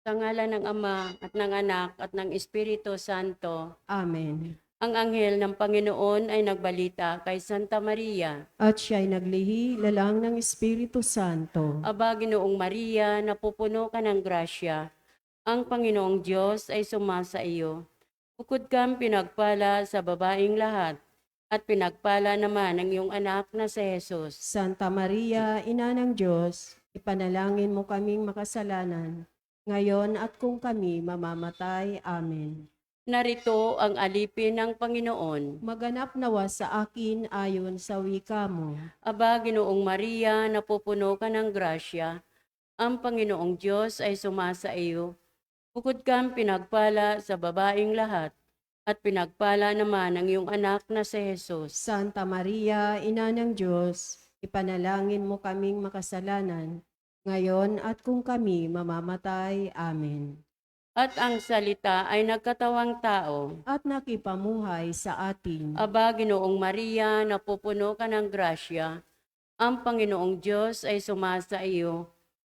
Sa ngalan ng Ama at ng Anak at ng Espiritu Santo. Amen. Ang anghel ng Panginoon ay nagbalita kay Santa Maria. At siya'y naglihi lalang ng Espiritu Santo. Aba, Ginoong Maria, napupuno ka ng grasya. Ang Panginoong Diyos ay sumasa iyo. Bukod kang pinagpala sa babaeng lahat, at pinagpala naman ang iyong anak na si Jesus. Santa Maria, Ina ng Diyos, ipanalangin mo kaming makasalanan, ngayon at kung kami mamamatay. Amen. Narito ang alipin ng Panginoon. Maganap nawa sa akin ayon sa wika mo. Aba, Ginoong Maria, napupuno ka ng grasya. Ang Panginoong Diyos ay sumasa iyo. Bukod kang pinagpala sa babaeng lahat, at pinagpala naman ang iyong anak na si Jesus. Santa Maria, Ina ng Diyos, ipanalangin mo kaming makasalanan, ngayon at kung kami mamamatay. Amen. At ang salita ay nagkatawang tao. At nakipamuhay sa atin. Aba, Ginoong Maria, napupuno ka ng grasya. Ang Panginoong Diyos ay sumasa iyo.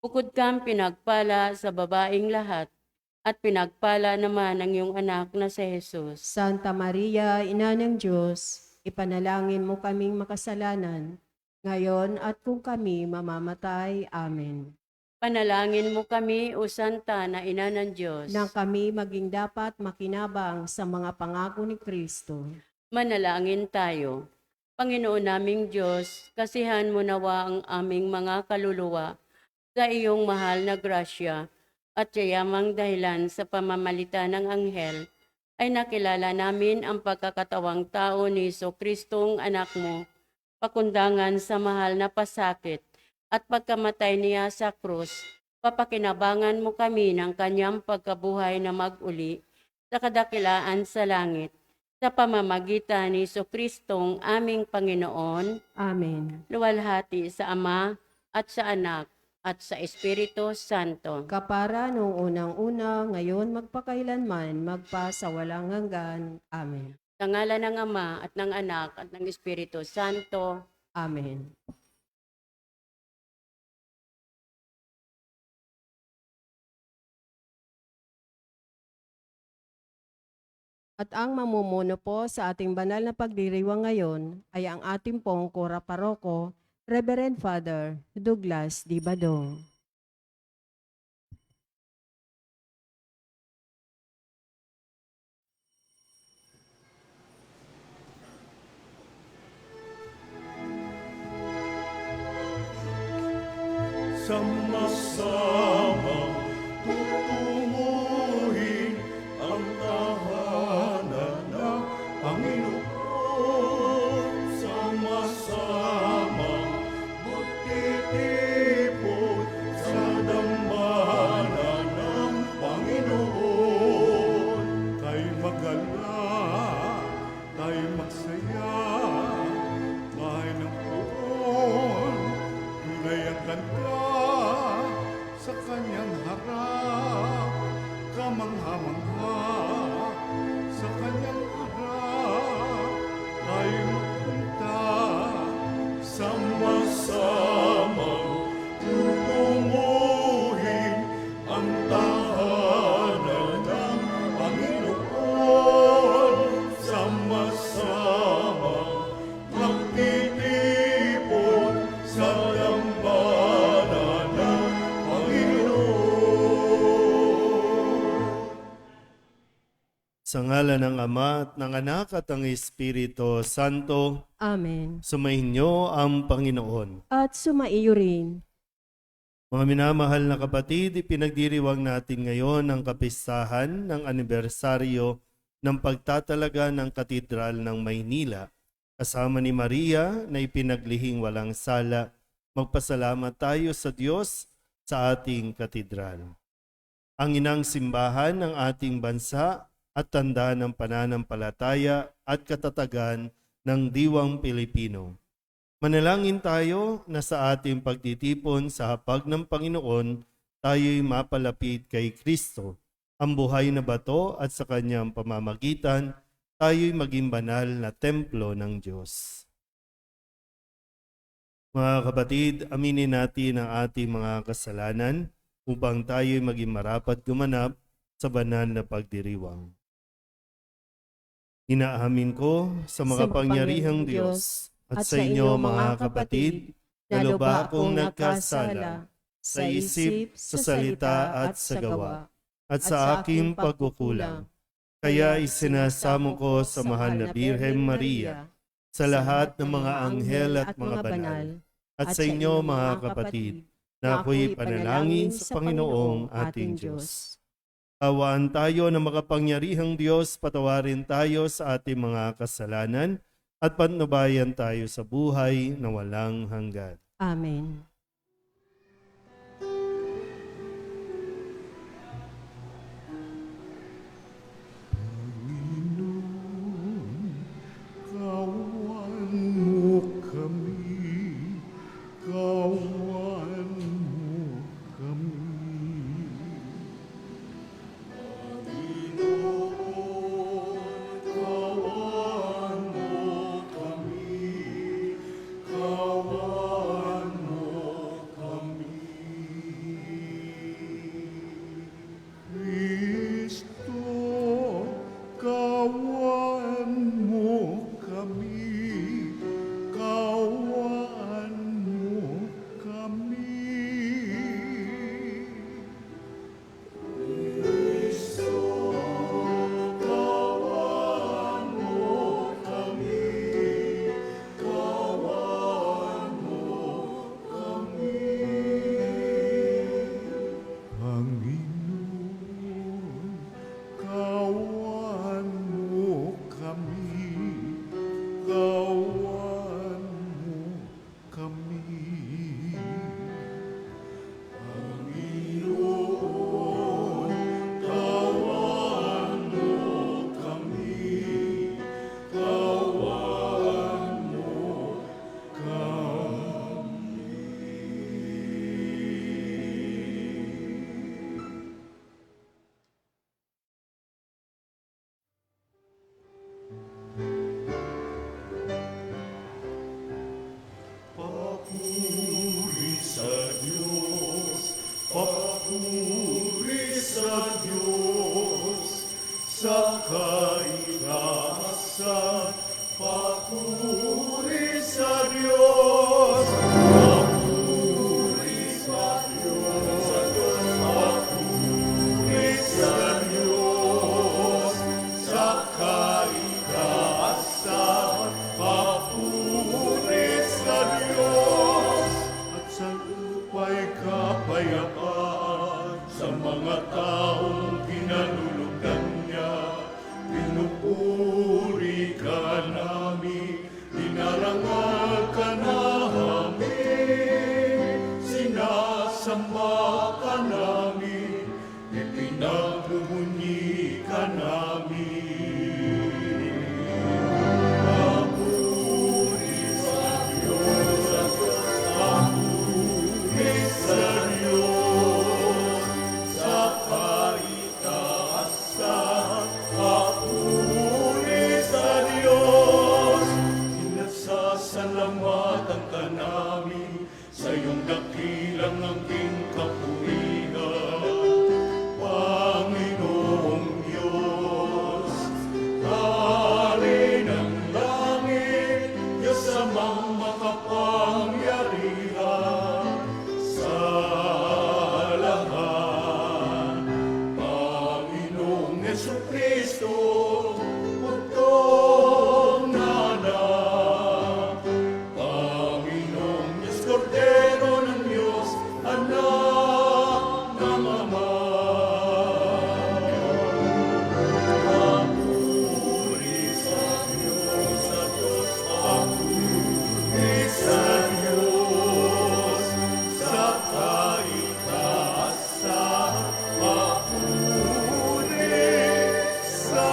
Bukod kang pinagpala sa babaeng lahat, at pinagpala naman ang iyong anak na si Jesus. Santa Maria, Ina ng Diyos, ipanalangin mo kaming makasalanan, ngayon at kung kami mamamatay. Amen. Panalangin mo kami, O Santa na Ina ng Diyos. Nang kami maging dapat makinabang sa mga pangako ni Kristo. Manalangin tayo. Panginoon naming Diyos, kasihan mo nawa ang aming mga kaluluwa sa iyong mahal na grasya, at yayamang dahilan sa pamamalita ng anghel, ay nakilala namin ang pagkakatawang tao ni Kristong anak mo, pakundangan sa mahal na pasakit, at pagkamatay niya sa krus, papakinabangan mo kami ng kanyang pagkabuhay na mag-uli sa kadakilaan sa langit, sa pamamagitan ni Kristong aming Panginoon. Amen. Luwalhati sa Ama at sa Anak at sa Espiritu Santo. Kapara noong unang-una, ngayon magpakailanman, magpasawalang hanggan. Amen. Sa ngalan ng Ama at ng Anak at ng Espiritu Santo. Amen. At ang mamumuno po sa ating banal na pagdiriwang ngayon ay ang ating pong Kora Paroko, Reverend Father Douglas D. Badong. Sama-sama tutunguhin ang tahanan ng Panginoon. Sama-sama magtitipon sa dambana ng Panginoon. Kay magala, kay magsaya, kay ng puron, tunay ang ganda sa kanyang harap, kamangha-mangha sa kanyang harap, ay magpunta sama-samang tutunguhin ang tahanan ng Panginoon. Sama-samang magtitipon sa dambana ng Sa ngalan ng Ama at ng Anak at ng Espiritu Santo, Amen. sumainyo ang Panginoon. At sumaiyo rin. Mga minamahal na kapatid, ipinagdiriwang natin ngayon ang kapistahan ng anibersaryo ng pagtatalaga ng Katedral ng Maynila. Kasama ni Maria na ipinaglihing walang sala, magpasalamat tayo sa Diyos sa ating katedral. Ang inang simbahan ng ating bansa at tanda ng pananampalataya at katatagan ng diwang Pilipino. Manalangin tayo na sa ating pagtitipon sa hapag ng Panginoon, tayo'y mapalapit kay Kristo, ang buhay na bato, at sa kanyang pamamagitan, tayo'y maging banal na templo ng Diyos. Mga kapatid, aminin natin ang ating mga kasalanan upang tayo'y maging marapat gumanap sa banal na pagdiriwang. Inaamin ko sa makapangyarihang Diyos at sa inyo mga kapatid, na lubha akong nagkasala sa isip, sa salita at sa gawa, at sa aking pagkukulang. Kaya isinasamo ko sa mahal na Birhen Maria, sa lahat ng mga anghel at mga banal, at sa inyo mga kapatid, na ako'y panalangin sa Panginoong ating Diyos. Awaan tayo na makapangyarihang Diyos, patawarin tayo sa ating mga kasalanan, at patnubayan tayo sa buhay na walang hanggan. Amen. Kawan mo kami, kawan mo kami. Panginoon, kawan mo kami, kawan mo kami. Kristo, kawan mo kami, kawan mo kami. Kristo, kawan mo kami, kawan mo kami. Panginoon, kawan mo kami, kawan mo kami. Panginoon, kawan mo kami, kawan mo kami. Papuri sa Diyos, papuri sa Diyos, sa kaitaasan, papuri sa Diyos, papuri sa Diyos, papuri sa Diyos, sa kaitaasan, papuri sa Diyos, at sa lupa'y kapayapaan sa mga taong pinalulugan niya. Pinupuri ka namin, inarangal ka namin, sinasamba ka namin, ipinagmumuni ka namin. Papuri sa Diyos, papuri sa Diyos, sa kaitaasan, papuri sa Diyos. Pinasasalamatan ka namin sa iyong dakilang angking kapurihan, Panginoong Diyos. Hari ng langit, Diyos amang makapangyarihan sa lahat. Panginoong Jesucristo, bugtong na anak. Panginoong Diyos, Kordero ng Diyos, anak ng Ama. Papuri sa Diyos, papuri sa Diyos, sa kaitaasan, papuri sa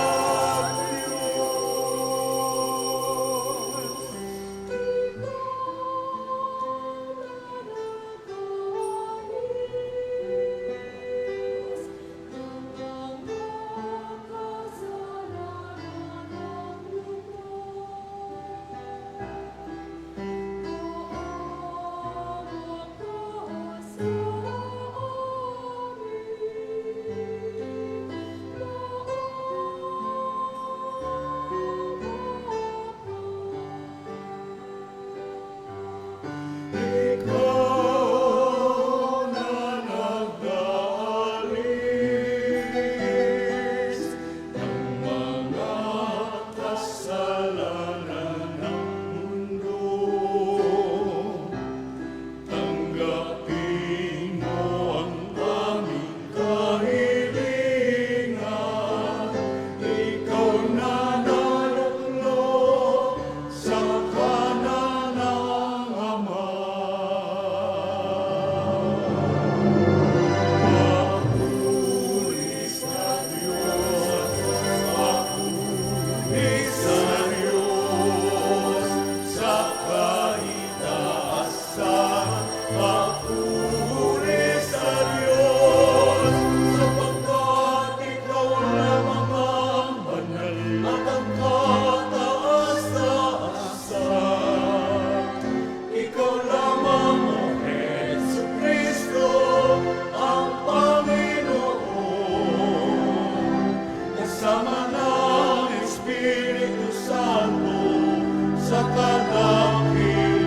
sama ng Espiritu Santo, sa kadakilaan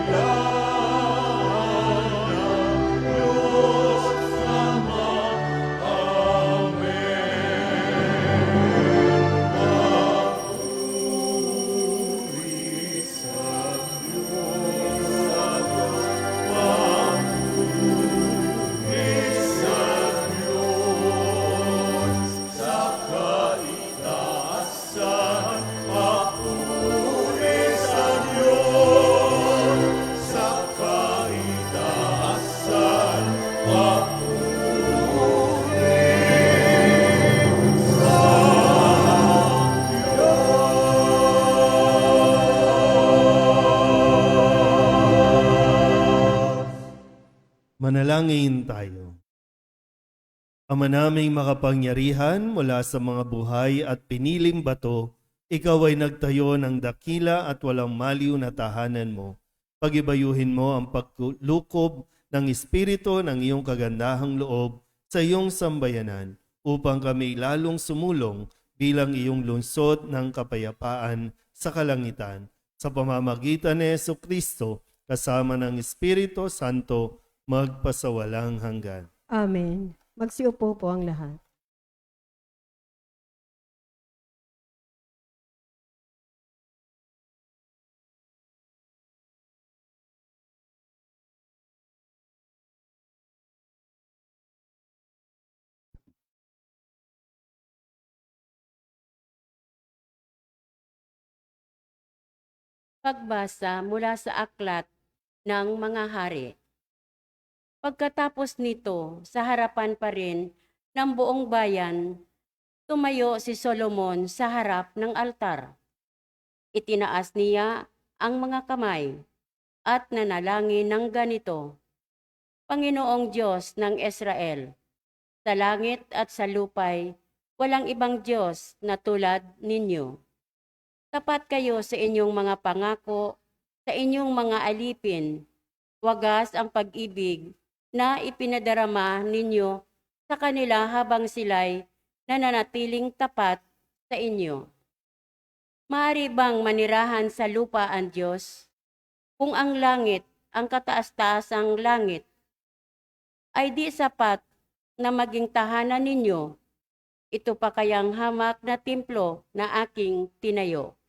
ng Diyos Ama. Amen. Papuri sa Diyos, papuri sa Diyos, sa kaitaasan. Papuri sa Diyos, sa kaitaasan. Manalangin tayo. Ama naming makapangyarihan mula sa mga buhay at piniling bato, ikaw ay nagtayo ng dakila at walang maliw na tahanan mo. Pagibayuhin mo ang paglukob ng Espiritu ng iyong kagandahang loob sa iyong sambayanan upang kami lalong sumulong bilang iyong lungsod ng kapayapaan sa kalangitan. Sa pamamagitan ni Jesucristo kasama ng Espiritu Santo, magpasawalang hanggan. Amen. Magsiupo po ang lahat. Pagbasa mula sa aklat ng mga hari. Pagkatapos nito, sa harapan pa rin ng buong bayan, tumayo si Solomon sa harap ng altar. Itinaas niya ang mga kamay at nanalangin ng ganito: Panginoong Diyos ng Israel, sa langit at sa lupay, walang ibang Diyos na tulad ninyo. Tapat kayo sa inyong mga pangako, sa inyong mga alipin, wagas ang pag-ibig na ipinadarama ninyo sa kanila habang sila'y nananatiling tapat sa inyo. Maaari bang manirahan sa lupa ang Diyos? Kung ang langit, ang kataas-taasang langit, ay di sapat na maging tahanan ninyo, ito pa kayang hamak na templo na aking tinayo.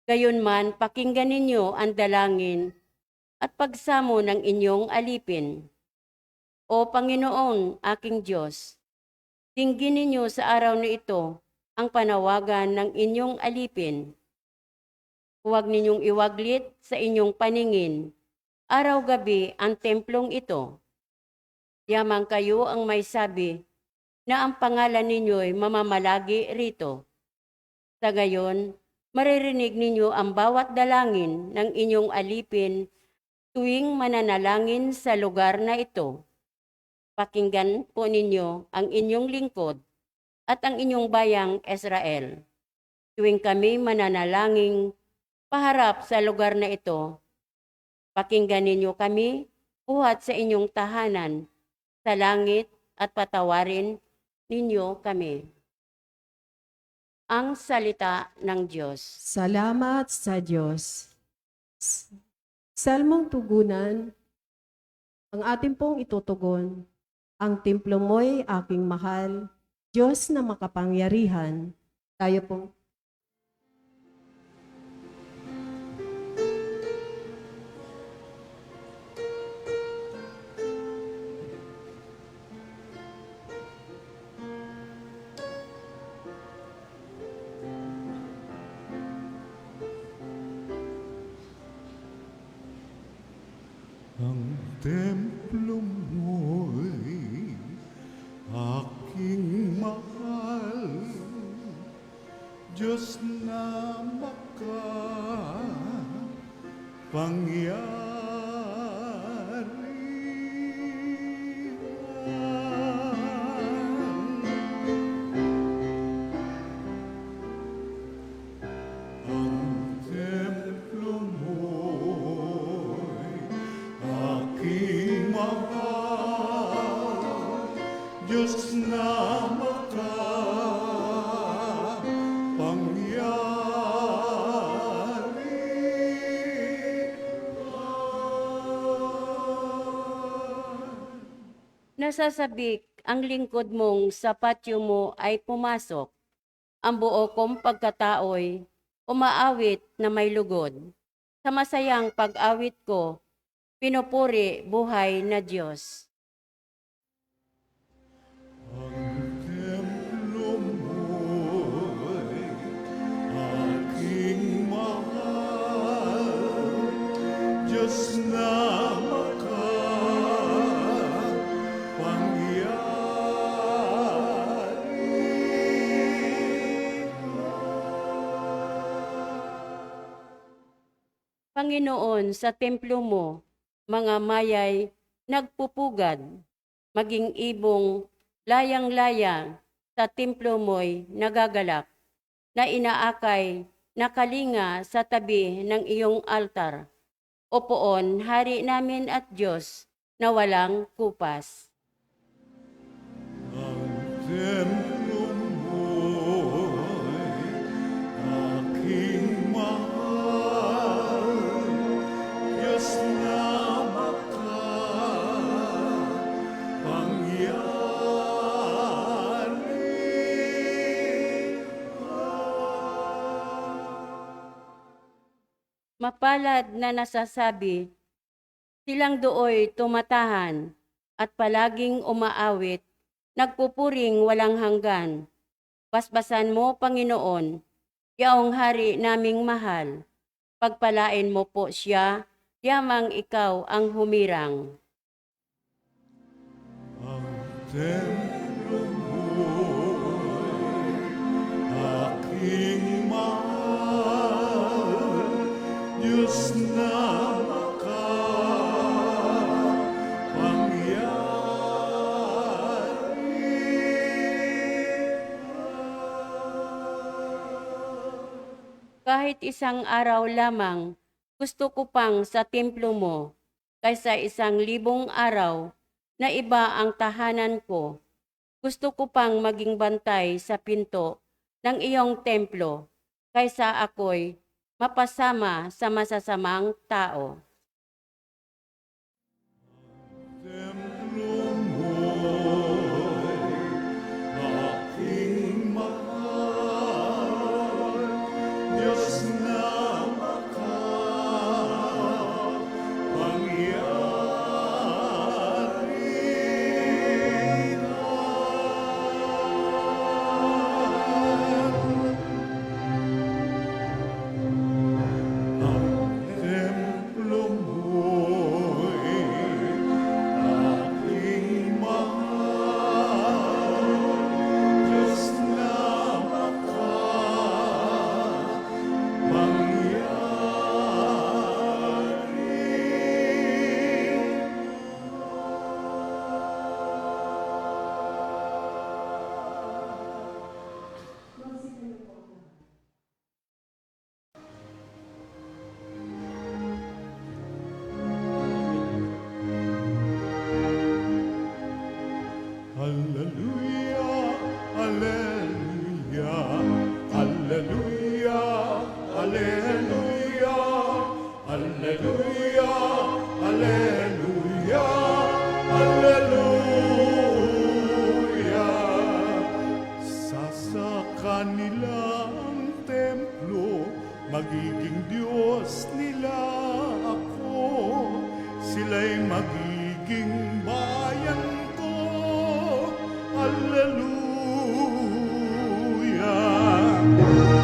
Gayunman, pakinggan ninyo ang dalangin at pagsamo ng inyong alipin. O Panginoon, aking Diyos, dinggin ninyo sa araw na ito ang panawagan ng inyong alipin. Huwag ninyong iwaglit sa inyong paningin, araw-gabi ang templong ito. Yamang kayo ang may sabi na ang pangalan ninyo'y mamamalagi rito. Sa gayon, maririnig ninyo ang bawat dalangin ng inyong alipin tuwing mananalangin sa lugar na ito. Pakinggan po ninyo ang inyong lingkod at ang inyong bayang Israel. Tuwing kami mananalangin paharap sa lugar na ito, pakinggan ninyo kami buhat sa inyong tahanan sa langit at patawarin ninyo kami. Ang salita ng Diyos. Salamat sa Diyos. Salmong tugunan, ang ating pong itutugon. Ang templo mo'y aking mahal, Diyos na makapangyarihan. Tayo pong Ang templo mo'y aking mahal, Diyos na makapangyarihan. Ang templo mo'y aking mahal, Diyos na makapangyarihan. nasasabik ang lingkod mong sa patio mo ay pumasok. Ang buo kong pagkatao'y umaawit na may lugod. Sa masayang pag-awit ko, pinupuri buhay na Diyos. Ang templo mo'y aking mahal, Diyos na Panginoon, sa templo mo, mga mayay nagpupugad, maging ibong layang-laya sa templo mo'y nagagalak, na inaakay na kalinga sa tabi ng iyong altar. O poon, hari namin at Diyos na walang kupas. ang templo mo'y aking mahal, Diyos na makapangyari. Mapalad na nasasabi, silang dooy tumatahan at palaging umaawit, nagpupuring walang hanggan. Basbasan mo, Panginoon, yaong hari naming mahal. Pagpalain mo po siya, yamang ikaw ang humirang. Ang templo mo'y aking mahal, Diyos na Kahit isang araw lamang, gusto ko pang sa templo mo, kaysa 1,000 araw na iba ang tahanan ko. Gusto ko pang maging bantay sa pinto ng iyong templo, kaysa ako'y mapasama sa masasamang tao. templo mo'y aking mahal, Diyos na makapangyarihan. Ang templo mo'y aking mahal, Diyos na makapangyari. Hallelujah, hallelujah, hallelujah, hallelujah, hallelujah, hallelujah, hallelujah. Sa kanilang templo, magiging Diyos nila ako. Sila'y magiging bayan ko. Hallelujah.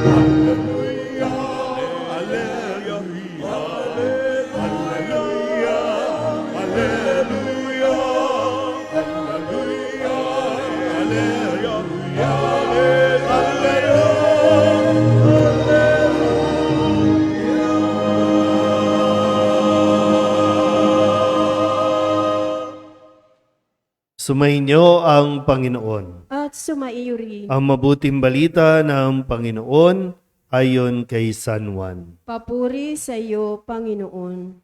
Hallelujah. Hallelujah. Hallelujah. Hallelujah. Hallelujah. Hallelujah. Sumainyo ang Panginoon. At sumaiyo rin. Ang mabuting balita ng Panginoon ayon kay San Juan. Papuri sa iyo, Panginoon.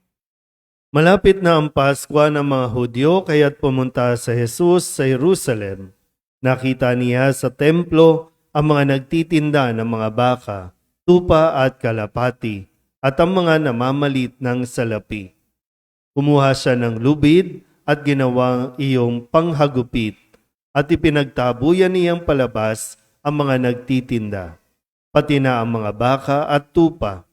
Malapit na ang Paskwa ng mga Hudyo kaya't pumunta sa Jesus sa Jerusalem. Nakita niya sa templo ang mga nagtitinda ng mga baka, tupa at kalapati, at ang mga namamalit ng salapi. Kumuha siya ng lubid at ginawang iyong panghagupit at ipinagtabuyan niyang palabas ang mga nagtitinda, pati na ang mga baka at tupa.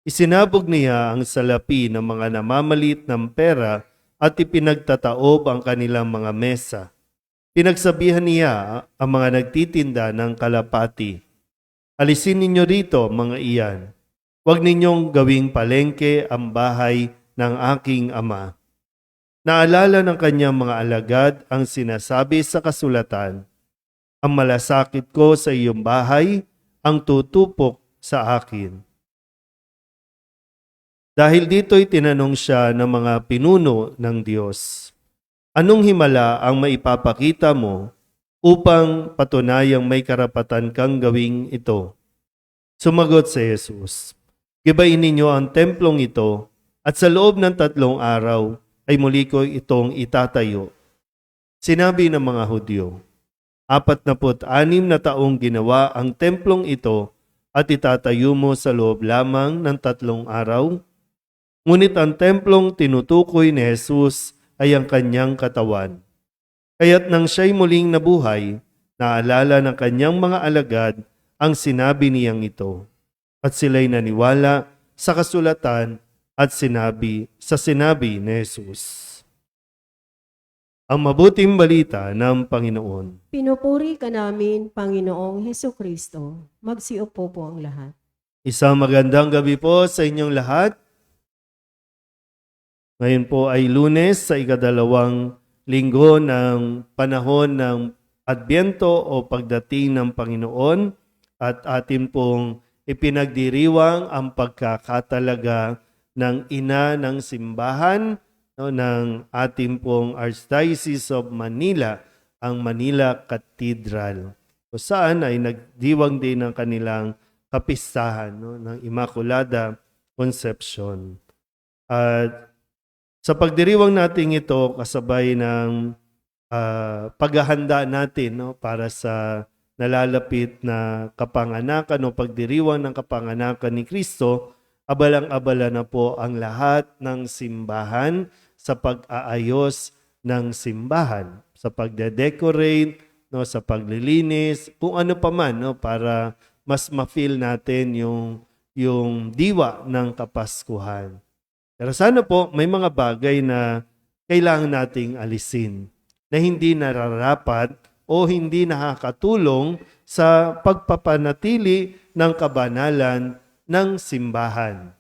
Isinabog niya ang salapi ng mga namamalit ng pera at ipinagtataob ang kanilang mga mesa. Pinagsabihan niya ang mga nagtitinda ng kalapati, "Alisin ninyo rito, mga iyan. Huwag ninyong gawing palengke ang bahay ng aking ama." Naalala ng kanyang mga alagad ang sinasabi sa kasulatan, "Ang malasakit ko sa iyong bahay, ang tutupok sa akin." Dahil dito'y tinanong siya ng mga pinuno ng Diyos, "Anong himala ang maipapakita mo upang patunayang may karapatan kang gawing ito?" Sumagot si Jesus, "Gibain ninyo ang templong ito at sa loob ng 3 araw ay muli ko itong itatayo." Sinabi ng mga Hudyo, 46 na taong ginawa ang templong ito at itatayo mo sa loob lamang ng 3 araw? Ngunit ang templong tinutukoy ni Jesus ay ang kanyang katawan. Kaya't nang siya'y muling nabuhay, naalala ng kanyang mga alagad ang sinabi niyang ito. At sila'y naniwala sa kasulatan at sinabi ni Jesus. Ang mabuting balita ng Panginoon. Pinupuri ka namin, Panginoong Hesukristo. Magsiupo po ang lahat. Isang magandang gabi po sa inyong lahat. Ngayon po ay Lunes sa ika-2 linggo ng panahon ng Adbyento o pagdating ng Panginoon at atin pong ipinagdiriwang ang pagkakatalaga ng ina ng simbahan ng ating pong Archdiocese of Manila, ang Manila Cathedral, kung saan ay nagdiwang din ng kanilang kapistahan ng Immaculada Conception. At sa pagdiriwang natin ito, kasabay ng paghahanda natin para sa nalalapit na kapanganakan o pagdiriwang ng kapanganakan ni Kristo, abalang-abala na po ang lahat ng simbahan sa pag-aayos ng simbahan, sa pagde-decorate, sa paglilinis, kung ano pa man para mas ma-feel natin yung diwa ng Kapaskuhan. Pero sana po may mga bagay na kailangan nating alisin na hindi nararapat o hindi nakakatulong sa pagpapanatili ng kabanalan ng simbahan.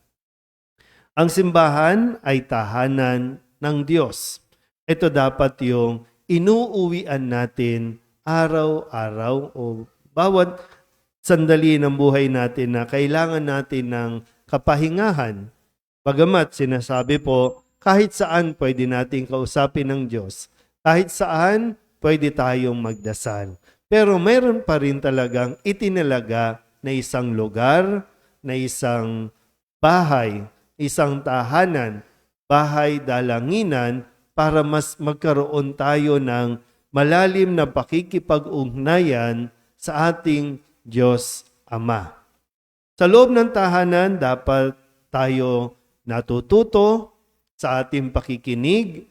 Ang simbahan ay tahanan ng Diyos. Ito dapat yung inuuwian natin araw-araw o bawat sandali ng buhay natin na kailangan natin ng kapahingahan. Bagamat sinasabi po, kahit saan pwede nating kausapin ng Diyos. Kahit saan pwede tayong magdasal. Pero mayroon pa rin talagang itinalaga na isang lugar, na isang bahay, isang tahanan, bahay dalanginan para mas magkaroon tayo ng malalim na pakikipag-ugnayan sa ating Diyos Ama. Sa loob ng tahanan, dapat tayo natututo sa ating pakikinig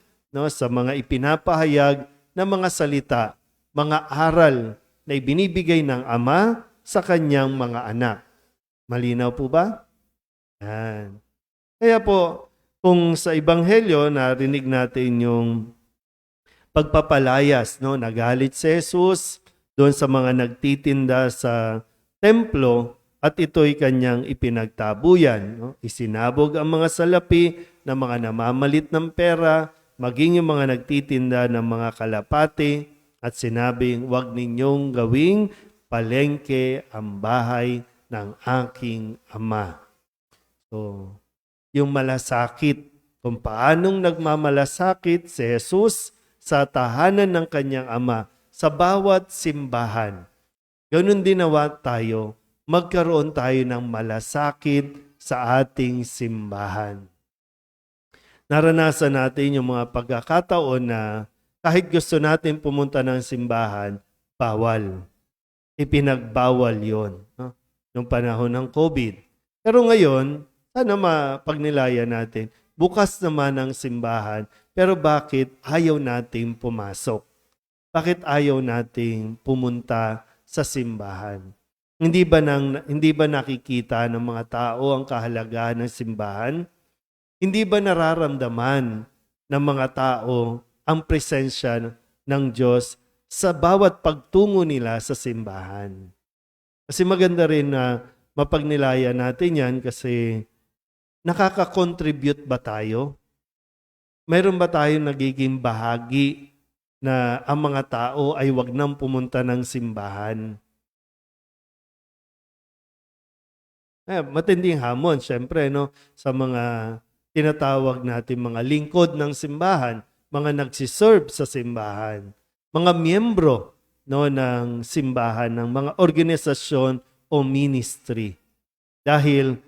sa mga ipinapahayag na mga salita, mga aral na ibinibigay ng Ama sa kanyang mga anak. Malinaw po ba? Yan. Kaya po, kung sa Ebanghelyo narinig natin yung pagpapalayas, nagalit si Jesus doon sa mga nagtitinda sa templo, at ito'y kanyang ipinagtabuyan. Isinabog ang mga salapi ng mga namamalit ng pera, maging yung mga nagtitinda ng mga kalapati, at sinabing, "Huwag ninyong gawing palengke ang bahay ng aking ama." So, yung malasakit, kung paanong nagmamalasakit si Jesus sa tahanan ng kanyang ama, sa bawat simbahan. Ganun din nawa tayo, magkaroon tayo ng malasakit sa ating simbahan. Naranasan natin yung mga pagkakataon na kahit gusto natin pumunta ng simbahan, bawal. Ipinagbawal yon nung panahon ng COVID. Pero ngayon, sana mapagnilayan natin, bukas naman ang simbahan, pero bakit ayaw nating pumasok? Bakit ayaw nating pumunta sa simbahan? Hindi ba nakikita ng mga tao ang kahalagahan ng simbahan? Hindi ba nararamdaman ng mga tao ang presensya ng Diyos sa bawat pagtungo nila sa simbahan? Kasi maganda rin na mapagnilaya natin yan kasi nakaka-contribute ba tayo? Mayroon ba tayong nagiging bahagi na ang mga tao ay wag nang pumunta ng simbahan? Matinding hamon, syempre, no, sa mga tinatawag natin mga lingkod ng simbahan, mga nagsiserve sa simbahan, mga miyembro, no, ng simbahan, ng mga organisasyon o ministry. Dahil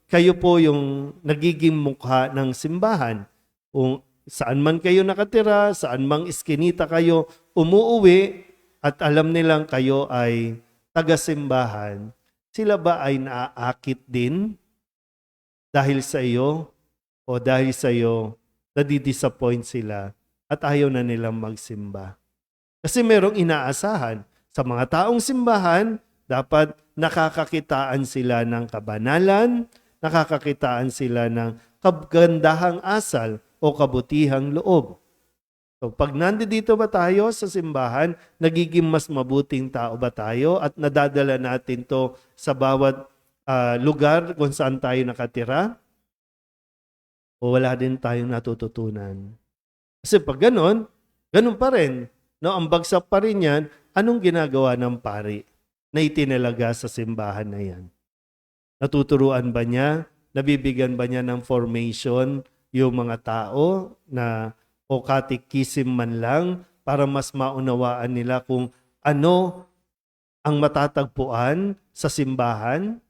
kayo po yung nagiging mukha ng simbahan. Kung saan man kayo nakatira, saan mang iskinita kayo umuuwi at alam nilang kayo ay taga-simbahan, sila ba ay naaakit din dahil sa iyo o dahil sa iyo nadidisappoint sila at ayaw na nilang magsimba? Kasi merong inaasahan sa mga taong simbahan, dapat nakakakitaan sila ng kabanalan, nakakakitaan sila ng kagandahang asal o kabutihang loob. So pag nandito ba tayo sa simbahan, nagiging mas mabuting tao ba tayo at nadadala natin to sa bawat lugar kung saan tayo nakatira? O wala din tayong natututunan? Kasi pag ganun pa rin. No, ang bagsak pa rin yan, anong ginagawa ng pari na itinalaga sa simbahan na yan? Natuturuan ba niya? Nabibigyan ba niya ng formation yung mga tao na o katikisim man lang para mas maunawaan nila kung ano ang matatagpuan sa simbahan?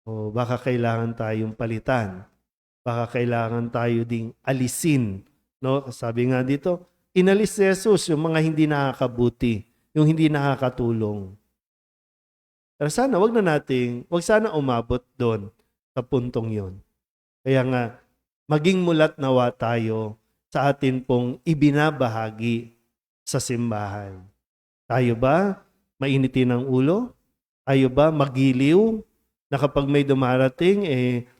O baka kailangan tayong palitan. Baka kailangan tayo ding alisin. No? Sabi nga dito, inalis si Jesus yung mga hindi nakakabuti, yung hindi nakakatulong. Pero sana wag sana umabot doon sa puntong yon. Kaya nga, maging mulat nawa tayo sa atin pong ibinabahagi sa simbahan. Tayo ba mainitin ang ulo? Tayo ba magiliw na kapag may dumarating,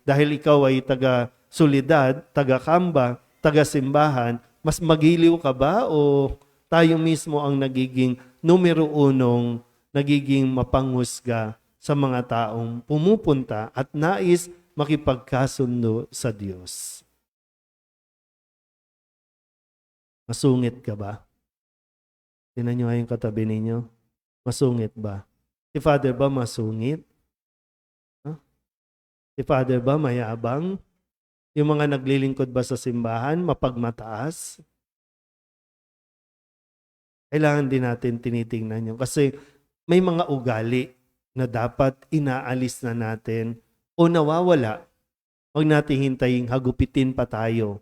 dahil ikaw ay taga-solidad, taga-kamba, taga-simbahan, mas magiliw ka ba o tayo mismo ang nagiging numero unong, nagiging mapanghusga sa mga taong pumupunta at nais makipagkasundo sa Diyos? Masungit ka ba? Tingnan nyo yung katabi ninyo. Masungit ba? Si Father ba masungit? Huh? Si Father ba mayabang? Yung mga naglilingkod ba sa simbahan, mapagmataas? Kailangan din natin tinitingnan yun. Kasi may mga ugali na dapat inaalis na natin o nawawala. Huwag natin hintayin hagupitin pa tayo,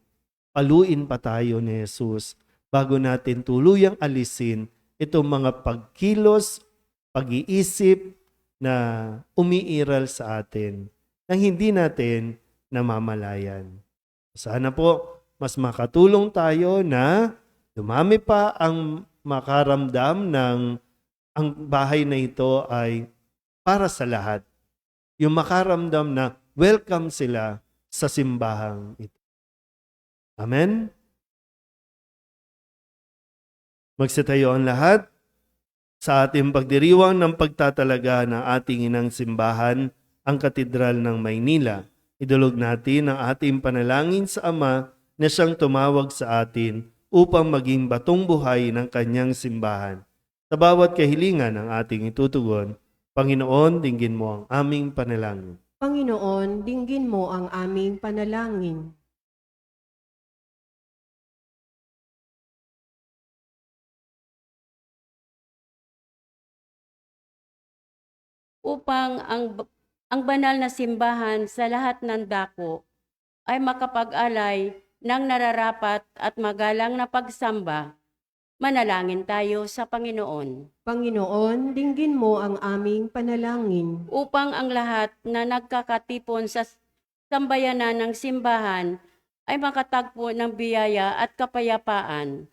paluin pa tayo ni Jesus bago natin tuluyang alisin itong mga pagkilos, pag-iisip na umiiral sa atin nang hindi natin namamalayan. Sana po mas makatulong tayo na dumami pa ang makaramdam ng ang bahay na ito ay para sa lahat. Yung makaramdam na welcome sila sa simbahang ito. Amen? Magsitayo ang lahat sa ating pagdiriwang ng pagtatalaga ng ating inang simbahan, ang Katedral ng Maynila. Idulog natin ang ating panalangin sa Ama na siyang tumawag sa atin upang maging batong buhay ng kanyang simbahan. Sa bawat kahilingan ng ating itutugon, Panginoon, dinggin mo ang aming panalangin. Panginoon, dinggin mo ang aming panalangin. Upang ang banal na simbahan sa lahat ng dako ay makapag-alay ng nararapat at magalang na pagsamba, manalangin tayo sa Panginoon. Panginoon, dinggin mo ang aming panalangin. Upang ang lahat na nagkakatipon sa sambayanan ng simbahan ay makatagpo ng biyaya at kapayapaan.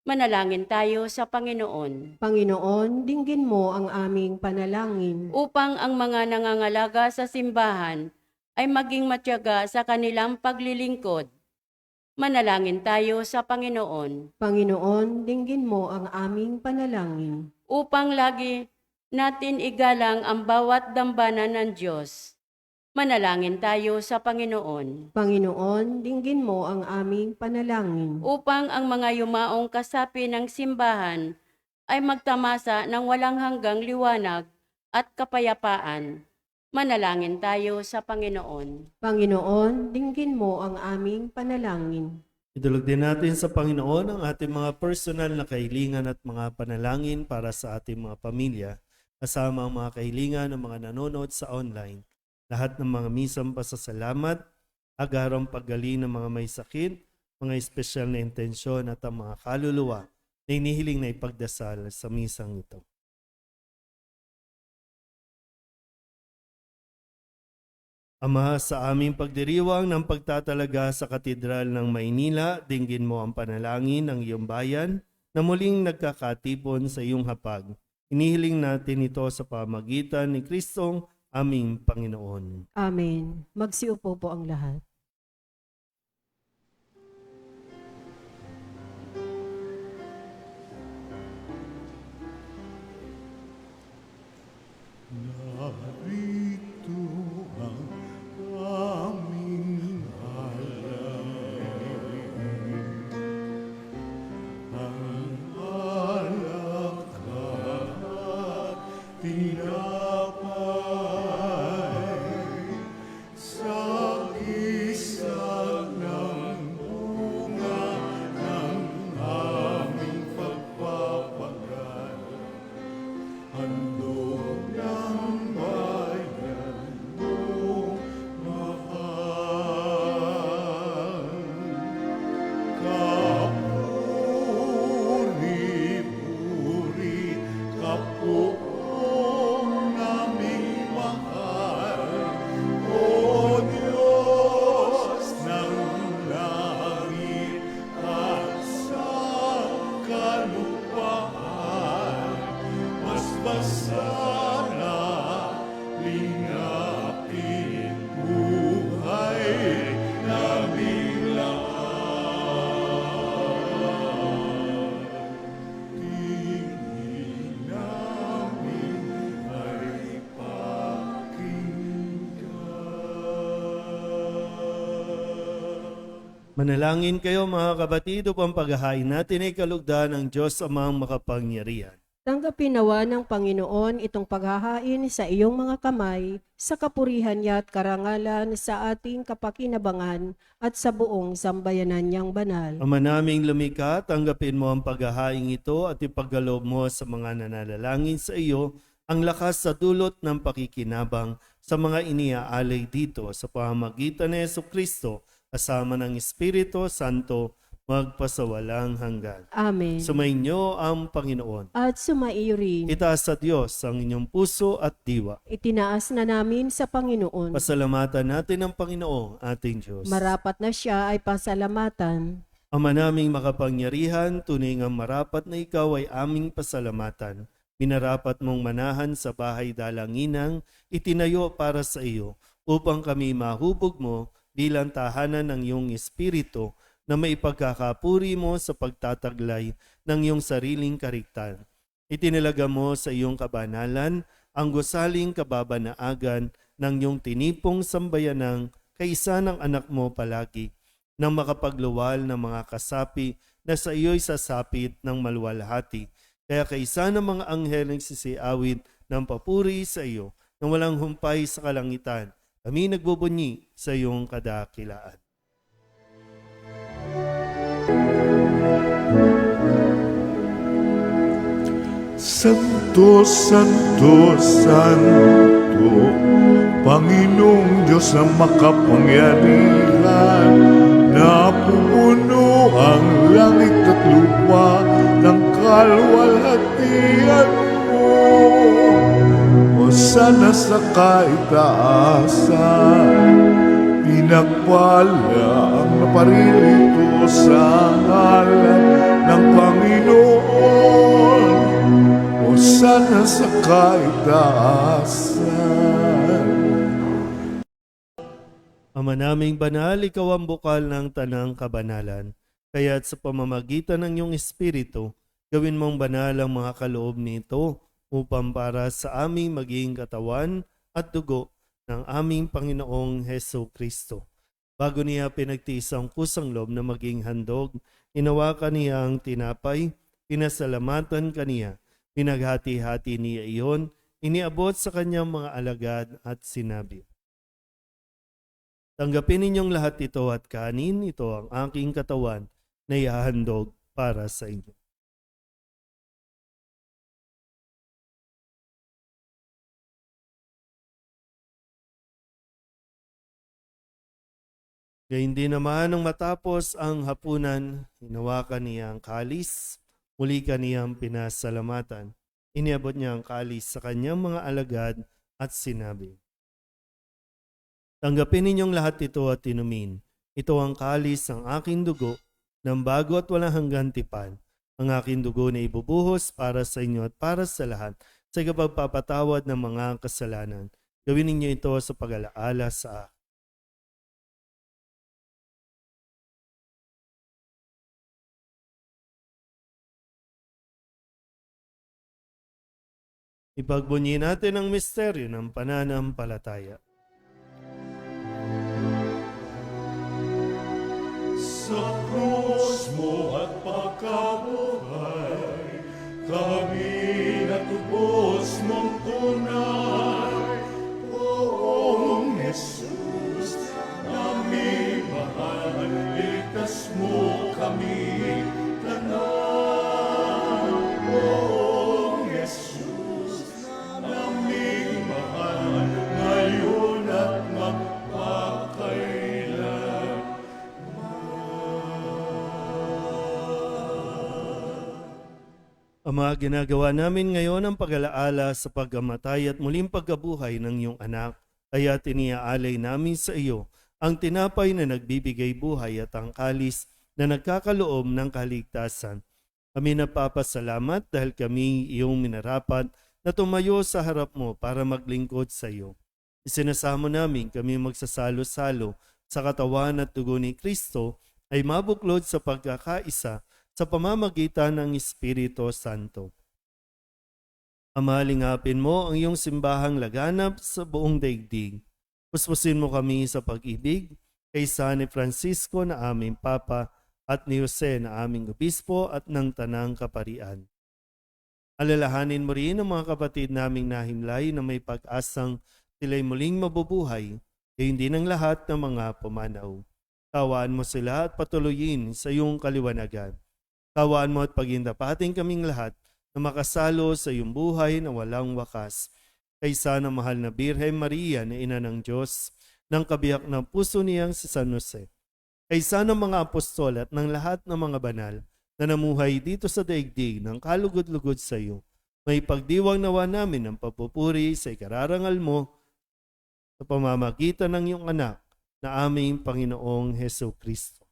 Manalangin tayo sa Panginoon. Panginoon, dinggin mo ang aming panalangin. Upang ang mga nangangalaga sa simbahan ay maging matyaga sa kanilang paglilingkod. Manalangin tayo sa Panginoon. Panginoon, dinggin mo ang aming panalangin. Upang lagi natin igalang ang bawat dambana ng Diyos. Manalangin tayo sa Panginoon. Panginoon, dinggin mo ang aming panalangin. Upang ang mga yumaong kasapi ng simbahan ay magtamasa ng walang hanggang liwanag at kapayapaan. Manalangin tayo sa Panginoon. Panginoon, dinggin mo ang aming panalangin. Idulog din natin sa Panginoon ang ating mga personal na kahilingan at mga panalangin para sa ating mga pamilya, kasama ang mga kahilingan ng mga nanonood sa online. Lahat ng mga misang pasasalamat, agarang paggaling ng mga may sakit, mga espesyal na intensyon at ang mga kaluluwa na inihiling na ipagdasal sa misang ito. Ama, sa aming pagdiriwang ng pagtatalaga sa Katedral ng Maynila, dinggin mo ang panalangin ng iyong bayan na muling nagkakatipon sa iyong hapag. Inihiling natin ito sa pamagitan ni Kristong aming Panginoon. Amen. Magsiupo po ang lahat. Narito ang aming alay, ang alak at tinapay, sa kisag ng bunga ng aming pagpapagal. Handog ng bayan mong mahal. Kapuri-puri, kapuong naming mahal. O Diyos ng langit at sa kalupaan, masbasana, lingapin, buhay naming lahat. Tingin namin ay pakinggan. Manalangin kayo mga kapatid upang paghahain natin ay kalugdan ng Diyos amang makapangyarihan. Tanggapin nawa ng Panginoon itong paghahain sa iyong mga kamay, sa kapurihan niya at karangalan sa ating kapakinabangan at sa buong sambayanan niyang banal. Ama naming lumikha, tanggapin mo ang paghahain ito at ipagkaloob mo sa mga nananalangin sa iyo ang lakas sa dulot ng pakikinabang sa mga iniaalay dito sa pamamagitan ni Jesucristo kasama ng Espiritu Santo magpasawalang hanggan. Amen. Sumainyo ang Panginoon. At sumaiyo rin. Itaas sa Diyos ang inyong puso at diwa. Itinaas na namin sa Panginoon. Pasalamatan natin ang Panginoong ating Diyos. Marapat na siya ay pasalamatan. Ama naming makapangyarihan, tunay ngang marapat na ikaw ay aming pasalamatan. Minarapat mong manahan sa bahay dalanginang itinayo para sa iyo upang kami mahubog mo bilang tahanan ng iyong Espiritu na maipagkakapuri mo sa pagtataglay ng iyong sariling kariktan. Itinilaga mo sa iyong kabanalan ang gusaling kababanaagan ng iyong tinipong sambayanang kaisa ng anak mo palagi, nang makapagluwal ng mga kasapi na sa iyo'y sasapit ng maluwalhati. Kaya kaisa ng mga anghel nagsisiawit ng papuri sa iyo na walang humpay sa kalangitan, kami nagbubunyi sa iyong kadakilaan. Santo, Santo, Santo, Panginoong Diyos na makapangyarihan, napupuno ang langit at lupa ng kalwalhatian mo. O sana sa kaitaasan, Pinagpala ang naparirito sa ngalan ng Panginoon, o sana sa kaitaasan. Ama naming banal, ikaw ang bukal ng tanang kabanalan. Kaya't sa pamamagitan ng iyong Espiritu, gawin mong banal ang mga kaloob nito upang para sa aming maging katawan at dugo ng aming Panginoong Heso Kristo. Bago niya pinagtiis ang kusang loob na maging handog, inawakan niya ang tinapay, pinasalamatan kaniya, pinaghati-hati niya iyon, iniabot sa kanyang mga alagad at sinabi, "Tanggapin ninyong lahat ito at kanin, ito ang aking katawan na ihahandog para sa inyo." Gayun din naman nang matapos ang hapunan, hinawakan niya ang kalis, muli kaniyang pinasalamatan. Iniabot niya ang kalis sa kanyang mga alagad at sinabi, "Tanggapin ninyong lahat ito at inumin. Ito ang kalis ng aking dugo, ng bago at walang hanggang tipan. Ang aking dugo na ibubuhos para sa inyo at para sa lahat sa ikapagpapatawad ng mga kasalanan. Gawin ninyo ito sa pag-alaala sa akin." Ipagbunyi natin ang misteryo ng pananampalataya. Sa krus mo at pagkabuhay, kami natubos mong tunay. Poong Jesus, aming mahal, ligtas mo kami tanan. Poong Jesus, aming mahal, ngayon at magpakailan. Ama, ginagawa namin ngayon ang pag-alaala sa pagkamatay at muling pagkabuhay ng iyong anak. Kaya tiniaalay namin sa iyo ang tinapay na nagbibigay buhay at ang kalis na nagkakaloob ng kaligtasan. Kami napapasalamat dahil kami iyong minarapat na tumayo sa harap mo para maglingkod sa iyo. Isinasamo namin kami magsasalo-salo sa katawan at dugo ni Kristo ay mabuklod sa pagkakaisa sa pamamagitan ng Espiritu Santo. Ama, lingapin mo ang iyong simbahang laganap sa buong daigdig. Puspusin mo kami sa pag-ibig kay San Francisco na aming Papa at ni Jose na aming Obispo at ng Tanang Kaparian. Alalahanin mo rin ang mga kapatid naming nahimlay na may pag-asang sila'y muling mabubuhay, gayon din ang lahat ng mga pumanaw. Tawaan mo sila at patuloyin sa iyong kaliwanagan. Tawaan mo at pagindapating kaming lahat na makasalo sa iyong buhay na walang wakas. Kaysa ng mahal na Birhen Maria na ina ng Diyos, ng kabiyak ng puso niyang si San Jose. Kaysa ng mga apostol at ng lahat ng mga banal na namuhay dito sa daigdig ng kalugod-lugod sa iyo, may pagdiwang nawa namin ng papupuri sa ikararangal mo sa pamamagitan ng iyong anak na aming Panginoong Heso Kristo.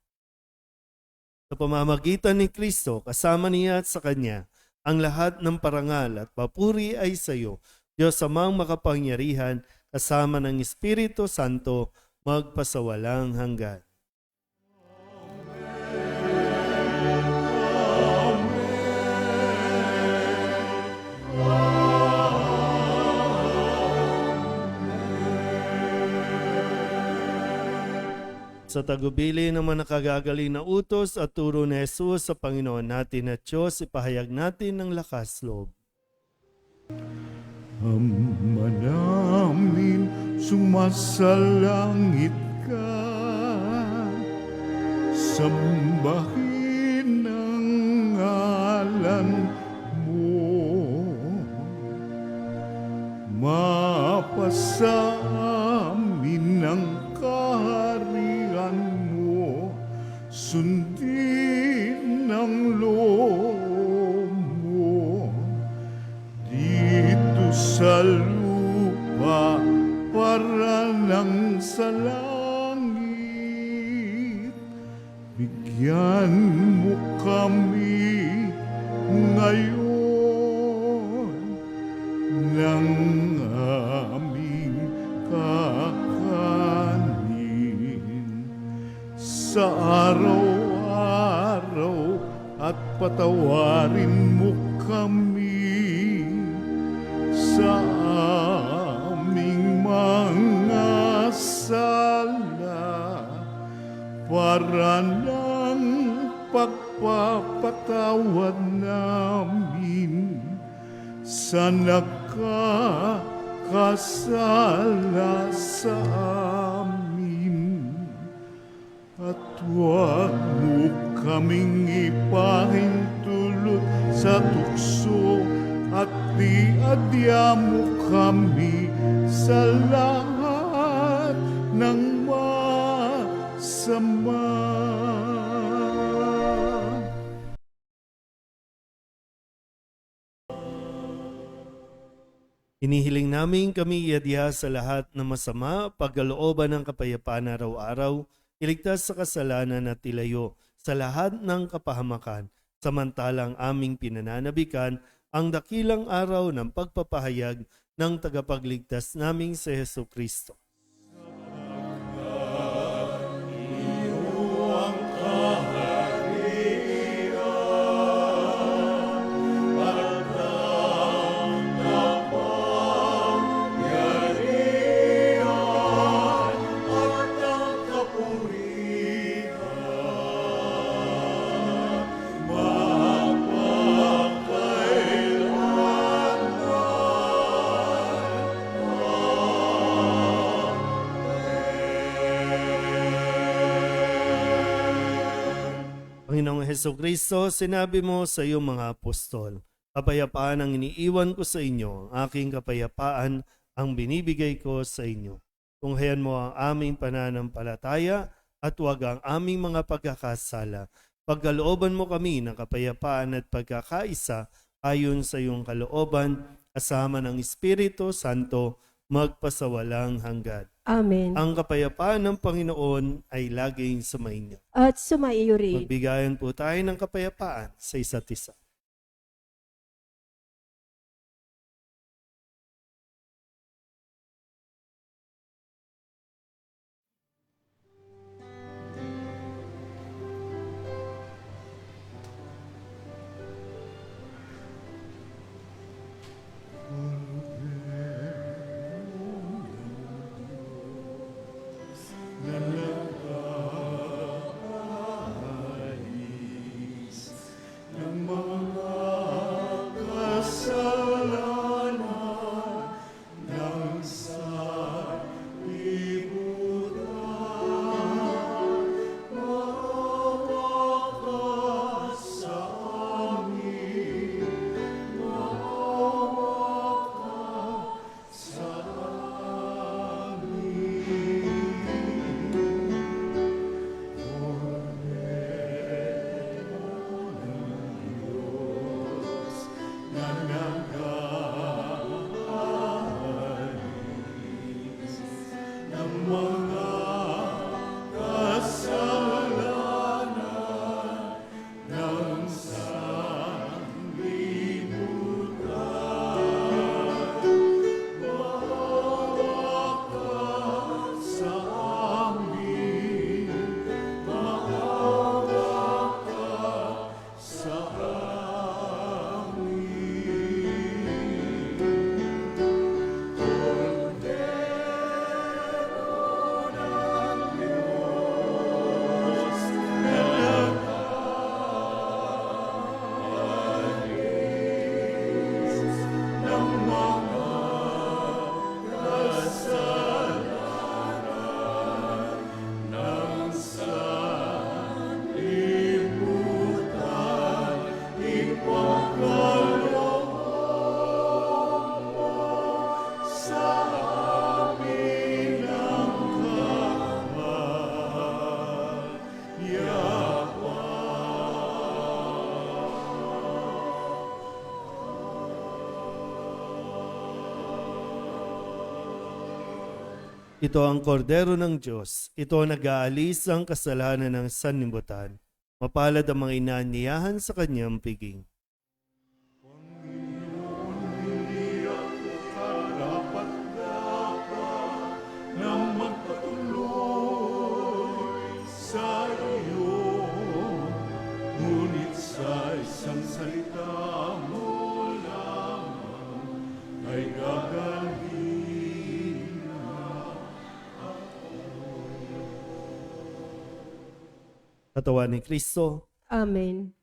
Sa pamamagitan ni Kristo, kasama niya at sa Kanya, ang lahat ng parangal at papuri ay sa iyo, Diyos amang makapangyarihan, kasama ng Espiritu Santo, magpasawalang hanggan. Sa tagubili ng mga nakagagaling na utos at turo ni Jesus sa Panginoon natin at Diyos, ipahayag natin ng lakas loob. Ama namin, sumasalangit ka, sambahin ang ngalan mo, mapasa amin ang kaharian mo, sundin ang loob mo, dito sa lupa para nang sa langit. Bigyan mo kami ngayon ng aming kakanin sa araw-araw at patawarin mo kami sa aming mga sala para ng pagpapatawad namin sa nagkakasala sa amin. At huwag mo kaming ipahintulot sa tukso at diadya mo kami sa lahat ng masama. Hinihiling namin kami iadya sa lahat ng masama, pagkalooban ng kapayapaan araw-araw, iligtas sa kasalanan at ilayo sa lahat ng kapahamakan, samantalang aming pinananabikan ang dakilang araw ng pagpapahayag ng tagapagligtas naming si Hesu Kristo. Panginoong Heso Kristo, sinabi mo sa iyong mga apostol, kapayapaan ang iniiwan ko sa inyo, ang aking kapayapaan ang binibigay ko sa inyo. Tunghayan mo ang aming pananampalataya at huwag ang aming mga pagkakasala. Pagkalooban mo kami ng kapayapaan at pagkakaisa ayon sa iyong kalooban, kasama ng Espiritu Santo, magpasawalang hanggan. Amen. Ang kapayapaan ng Panginoon ay laging sumainyo. At sumaiyo rin. Magbigayan po tayo ng kapayapaan sa isa't isa. Ito ang kordero ng Diyos. Ito ang nag-aalis ang kasalanan ng sanlibutan. Mapalad ang mga inaanyayahan sa kanyang piging. Hindi ako karapat-dapat na magpatuloy sa iyo. Ngunit sa isang salita mo lamang ay gagalhin na. Katawan ni Kristo, Amen.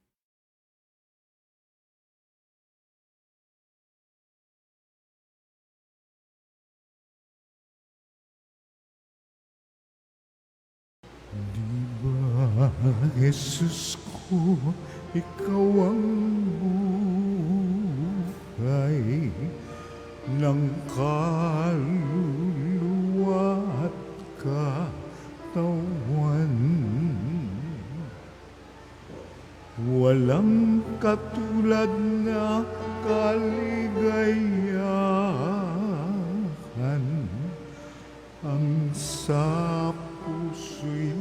Di ba, Jesus ko, ikaw ang buhay ng kaluluwa at katawan. Walang katulad na kaligayahan ang sa puso'y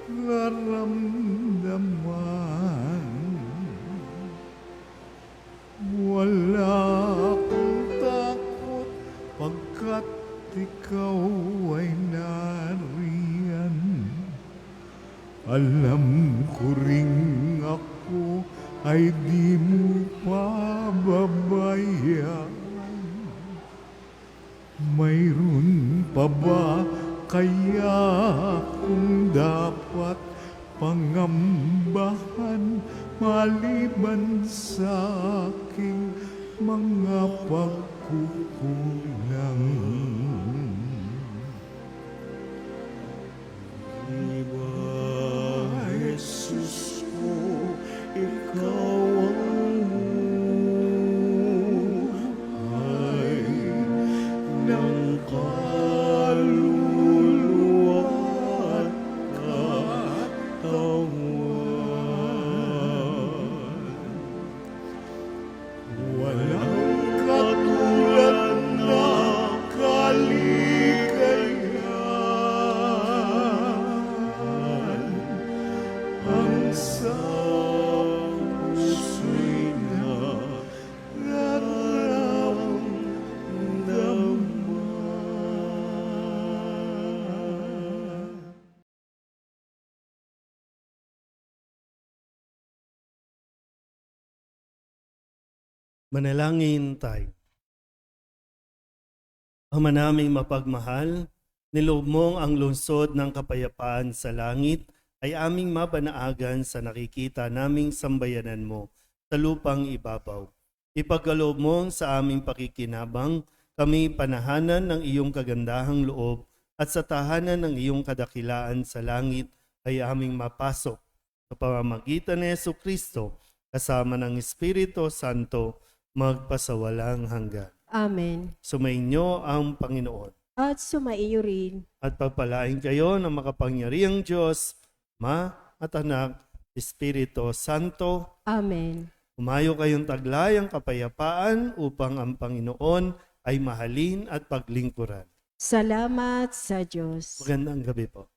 nararamdaman. Wala akong takot pagkat ikaw ay nariyan. Alam ko ring ako ay di mo pababayaan. Mayroon pa ba kaya kung dapat pangambahan maliban sa aking mga pagkukulang? Di ba, Jesus ko, ikaw ang buhay ng kaluluwa at katawan. Walang katulad na kaligayahan ang sa puso'y nararamdaman. manalangin tayo. Ama naming mapagmahal, niloob mong ang lungsod ng kapayapaan sa langit ay aming mabanaagan sa nakikita naming sambayanan mo sa lupang ibabaw. Ipagkaloob mo sa aming pakikinabang, kami panahanan ng iyong kagandahang loob at sa tahanan ng iyong kadakilaan sa langit ay aming mapasok sa pamamagitan ni Jesucristo kasama ng Espiritu Santo magpasawalang hanggan. Amen. Sumainyo ang Panginoon At sumaiyo rin. at pagpalain kayo ng makapangyarihang Diyos, Ma at Anak, Espiritu Santo. Amen. Umayo kayong taglay ang kapayapaan upang ang Panginoon ay mahalin at paglingkuran. Salamat sa Diyos. Magandang gabi po.